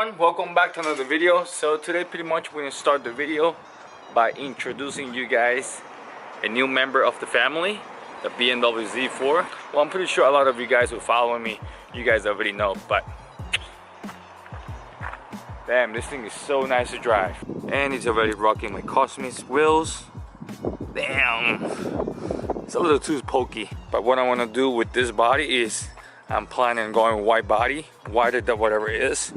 everyone, welcome back to another video. So today pretty much we're gonna start the video by introducing you guys a new member of the family, the BMW Z4. Well, I'm pretty sure a lot of you guys who follow me, you guys already know, but damn, this thing is so nice to drive. And it's already rocking my Cosmos wheels. Damn, it's a little too pokey. But what I want to do with this body is I'm planning on going wide body, wider than whatever it is.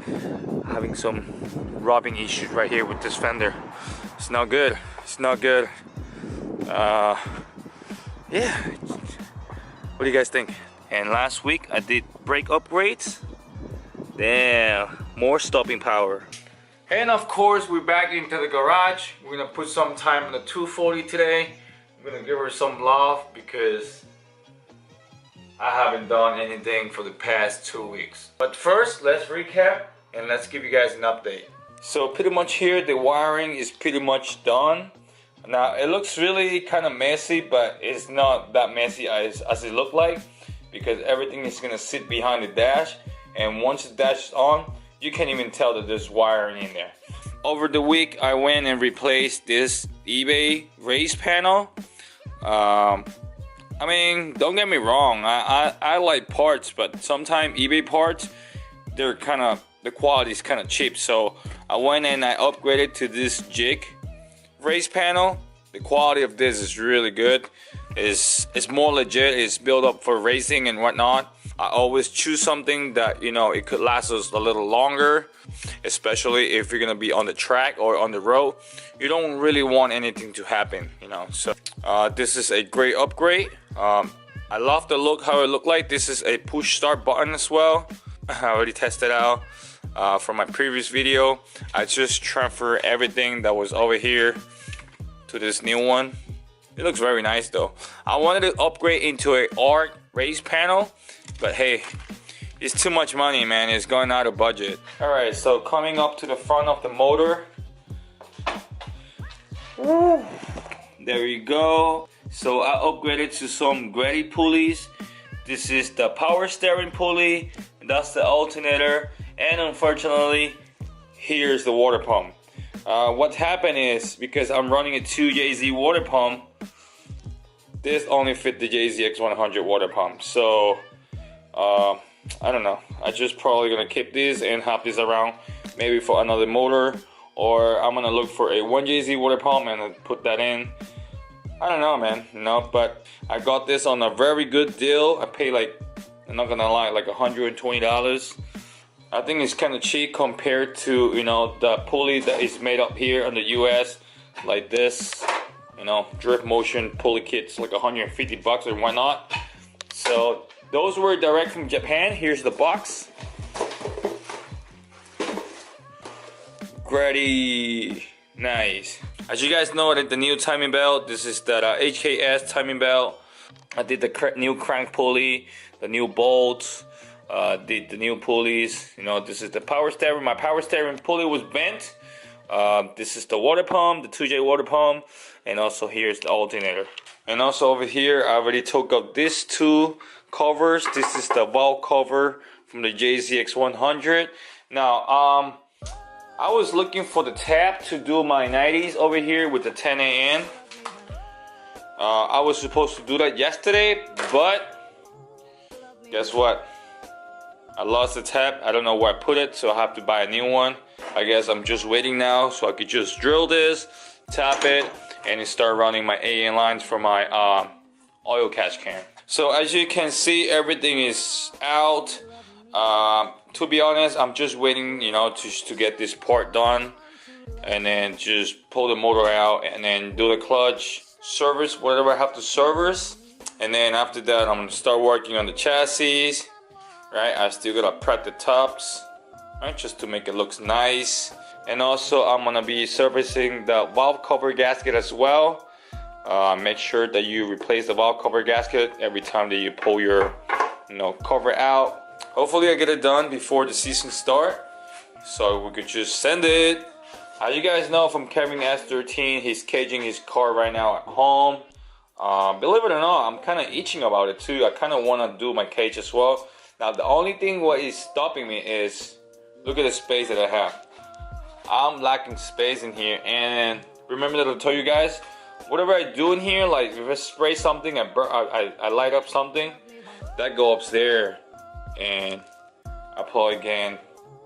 Having some rubbing issues right here with this fender. It's not good. It's not good. Yeah. What do you guys think? And last week I did brake upgrades. Damn, more stopping power. And of course we're back into the garage. We're gonna put some time on the 240 today. I'm gonna give her some love because I haven't done anything for the past 2 weeks. But first, let's recap and let's give you guys an update. So pretty much here, the wiring is pretty much done. Now, it looks really kind of messy, but it's not that messy as it looked like, because everything is gonna sit behind the dash. And once the dash is on, you can't even tell that there's wiring in there. Over the week, I went and replaced this eBay raised panel. I mean, don't get me wrong, I like parts, but sometimes eBay parts, they're the quality is kind of cheap. So I went and I upgraded to this jig raised panel. The quality of this is really good. It's more legit. It's built up for racing and whatnot. I always choose something that, you know, it could last us a little longer, especially if you're gonna be on the track or on the road. You don't really want anything to happen, you know. So this is a great upgrade. I love the look, how it looked like. This is a push start button as well. I already tested out from my previous video. I just transferred everything that was over here to this new one. It looks very nice though. I wanted to upgrade into a arc raised panel, but hey, it's too much money, man. It's going out of budget. Alright, so coming up to the front of the motor. Woo. There we go. So I upgraded to some Grady pulleys. This is the power steering pulley, that's the alternator, and unfortunately, here's the water pump. What happened is, because I'm running a 2JZ water pump, this only fit the JZX100 water pump. So I don't know, I just probably gonna keep this and have this around maybe for another motor, or I'm gonna look for a 1JZ water pump and put that in. I don't know, man, but I got this on a very good deal. I paid like, I'm not gonna lie, like $120. I think it's kind of cheap compared to, you know, the pulley that is made up here in the US, like this, you know, drift motion pulley kits, like 150 bucks or whatnot. So those were direct from Japan. Here's the box. Grady, nice. As you guys know, the new timing belt, this is the HKS timing belt. I did the new crank pulley, the new bolts, did the new pulleys. You know, this is the power steering. My power steering pulley was bent. This is the water pump, the 2J water pump, and also here's the alternator. And also over here, I already took up these two covers. This is the valve cover from the JZX100. Now, I was looking for the tab to do my 90s over here with the 10AN. I was supposed to do that yesterday, but guess what? I lost the tab. I don't know where I put it, so I have to buy a new one. I guess I'm just waiting now so I could just drill this, tap it, and start running my AN lines for my oil catch can. So as you can see, everything is out. To be honest, I'm just waiting, you know, to get this part done, and then just pull the motor out and then do the clutch, service whatever I have to service, and then after that I'm gonna start working on the chassis. Right, I still gotta prep the tops, right, just to make it look nice. And also I'm gonna be servicing the valve cover gasket as well. Make sure that you replace the valve cover gasket every time that you pull your, you know, cover out. Hopefully I get it done before the season start, so we could just send it. You guys know from Kevin S13, he's caging his car right now at home. Believe it or not, I'm kind of itching about it too. I kind of want to do my cage as well. Now the only thing what is stopping me is Look at the space that I have. I'm lacking space in here, and remember that I told you guys, whatever I do in here, like if I spray something, I light up something, that go up there, and I probably again,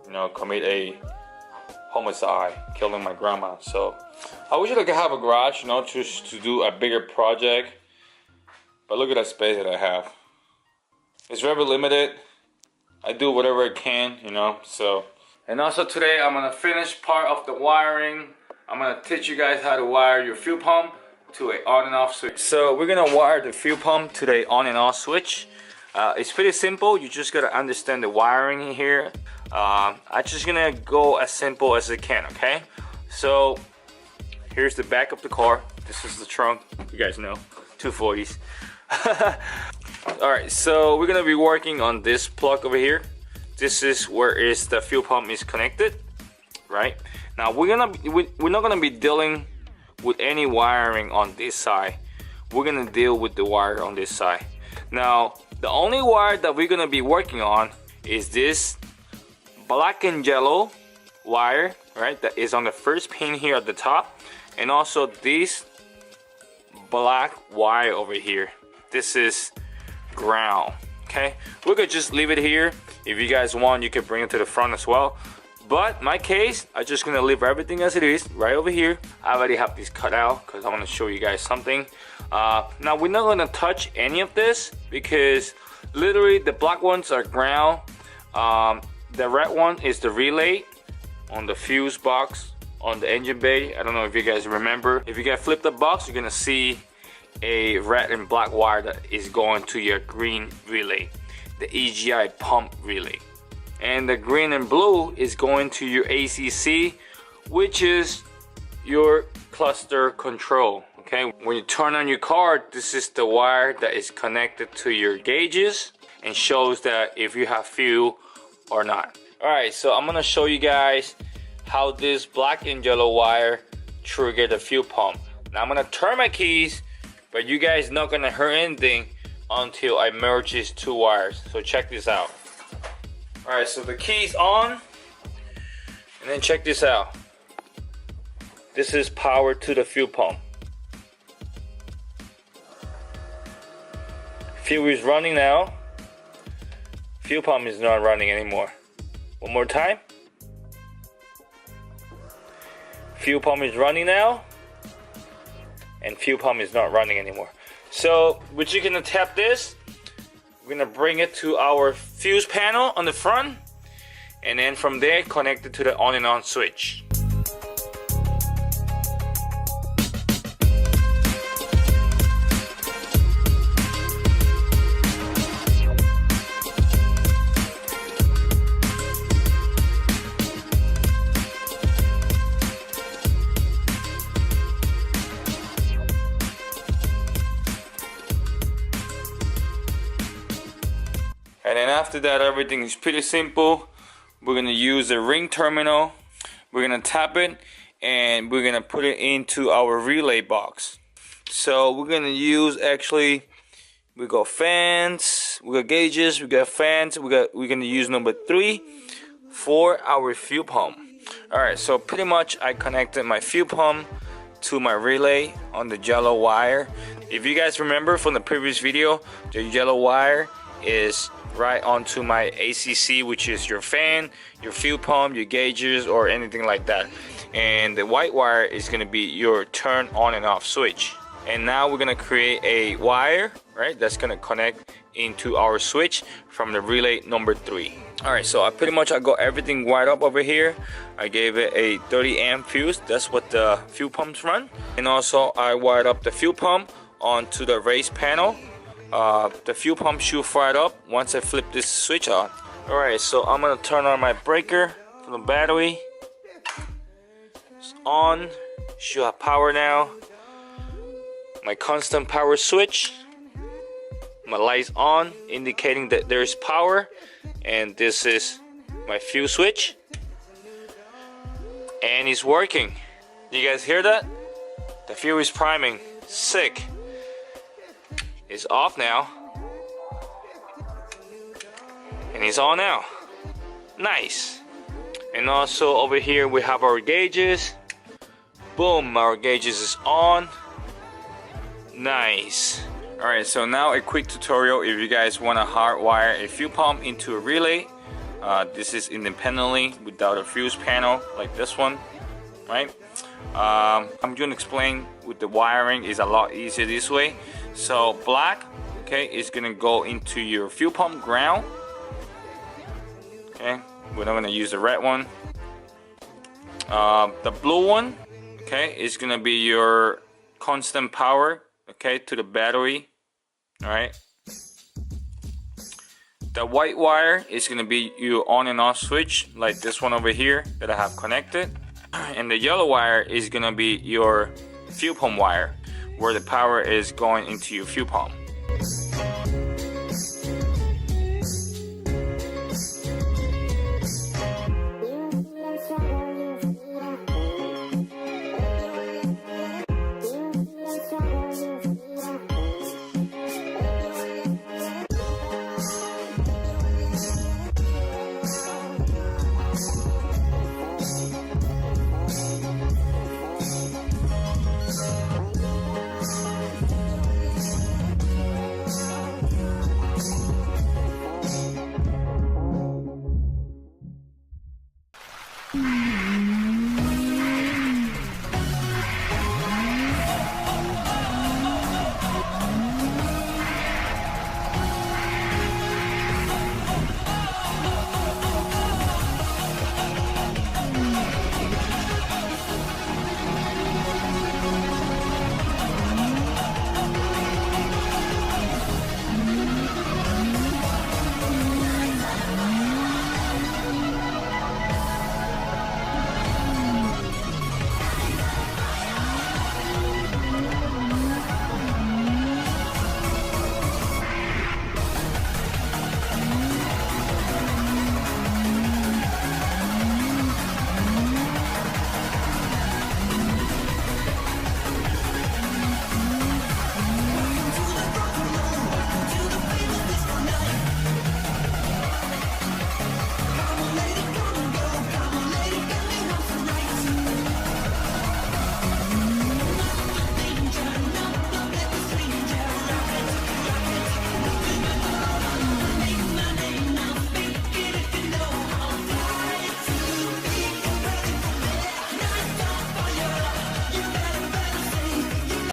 you know, commit a homicide, killing my grandma. So I wish I could have a garage, you know, just to do a bigger project. But look at that space that I have. It's very limited. I do whatever I can, you know. So, and also today I'm gonna finish part of the wiring. I'm gonna teach you guys how to wire your fuel pump to a on and off switch. So we're gonna wire the fuel pump to the on and off switch. It's pretty simple. You just gotta understand the wiring here. I'm just gonna go as simple as I can, okay? So here's the back of the car. This is the trunk. You guys know, 240s. Alright, so we're gonna be working on this plug over here. This is where the fuel pump is connected, right? Now we're not gonna be dealing with any wiring on this side. We're gonna deal with the wire on this side. Now the only wire that we're gonna be working on is this black and yellow wire, right? That is on the first pin here at the top, and also this black wire over here. This is ground. Okay, we could just leave it here. If you guys want, you can bring it to the front as well, but in my case, I'm just gonna leave everything as it is right over here. I already have this cut out because I want to show you guys something. Now we're not gonna touch any of this because literally the black ones are ground. The red one is the relay on the fuse box on the engine bay. I don't know if you guys remember. If you guys flip the box, you're gonna see a red and black wire that is going to your green relay, the EGI pump relay, and the green and blue is going to your ACC, which is your cluster control. Okay, when you turn on your car, this is the wire that is connected to your gauges and shows that if you have fuel or not. All right, so I'm gonna show you guys how this black and yellow wire trigger the fuel pump. Now I'm gonna turn my keys, but you guys not gonna hurt anything until I merge these two wires. So check this out. All right, so the key's on, and then check this out. This is power to the fuel pump. Fuel is running now. Fuel pump is not running anymore. One more time. Fuel pump is running now, and fuel pump is not running anymore. So we're just gonna tap this. We're gonna bring it to our fuse panel on the front, and then from there connect it to the on and on switch. And then after that, everything is pretty simple. We're gonna use the ring terminal. We're gonna tap it, and we're gonna put it into our relay box. So we're gonna use, actually, we got fans, we got gauges, we got fans. We're gonna use number 3 for our fuel pump. All right, so pretty much I connected my fuel pump to my relay on the yellow wire. If you guys remember from the previous video, the yellow wire is right onto my ACC, which is your fan, your fuel pump, your gauges, or anything like that. And the white wire is going to be your turn on and off switch. And now we're going to create a wire, right, that's going to connect into our switch from the relay number 3. Alright, so I got everything wired up over here. I gave it a 30 amp fuse. That's what the fuel pumps run. And also I wired up the fuel pump onto the race panel. The fuel pump should fire up once I flip this switch on. Alright, so I'm gonna turn on my breaker from the battery. It's on. Should have power now. My constant power switch. My light's on, indicating that there's power. And this is my fuel switch. And it's working. You guys hear that? The fuel is priming. Sick. It's off now, and it's on now. Nice. And also over here we have our gauges. Boom, our gauges is on. Nice. Alright, so now a quick tutorial if you guys want to hardwire a fuel pump into a relay. This is independently without a fuse panel like this one, right? I'm going to explain with the wiring is a lot easier this way. So black, okay, is going to go into your fuel pump ground. Okay, we're not going to use the red one. The blue one, okay, is going to be your constant power, okay, to the battery. All right. The white wire is going to be your on and off switch, like this one over here that I have connected. And the yellow wire is going to be your fuel pump wire, where the power is going into your fuel pump.